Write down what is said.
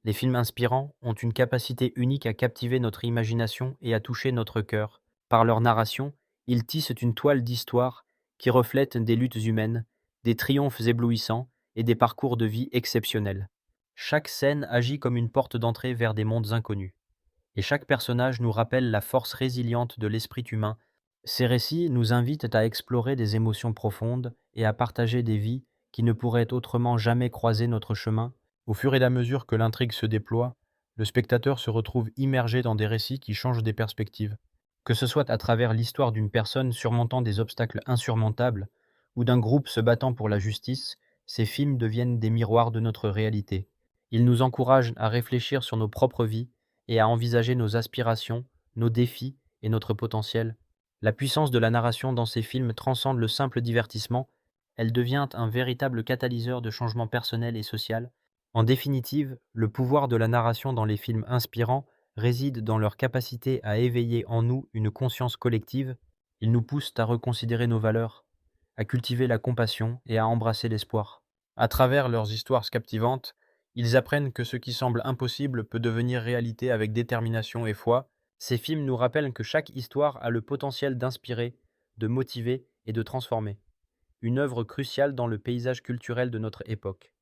Les films inspirants ont une capacité unique à captiver notre imagination et à toucher notre cœur. Par leur narration, ils tissent une toile d'histoire qui reflète des luttes humaines, des triomphes éblouissants et des parcours de vie exceptionnels. Chaque scène agit comme une porte d'entrée vers des mondes inconnus, et chaque personnage nous rappelle la force résiliente de l'esprit humain. Ces récits nous invitent à explorer des émotions profondes et à partager des vies qui ne pourraient autrement jamais croiser notre chemin. Au fur et à mesure que l'intrigue se déploie, le spectateur se retrouve immergé dans des récits qui changent des perspectives. Que ce soit à travers l'histoire d'une personne surmontant des obstacles insurmontables ou d'un groupe se battant pour la justice, ces films deviennent des miroirs de notre réalité. Ils nous encouragent à réfléchir sur nos propres vies et à envisager nos aspirations, nos défis et notre potentiel. La puissance de la narration dans ces films transcende le simple divertissement, elle devient un véritable catalyseur de changement personnel et social. En définitive, le pouvoir de la narration dans les films inspirants réside dans leur capacité à éveiller en nous une conscience collective. Ils nous poussent à reconsidérer nos valeurs, à cultiver la compassion et à embrasser l'espoir. À travers leurs histoires captivantes, ils apprennent que ce qui semble impossible peut devenir réalité avec détermination et foi. Ces films nous rappellent que chaque histoire a le potentiel d'inspirer, de motiver et de transformer. Une œuvre cruciale dans le paysage culturel de notre époque.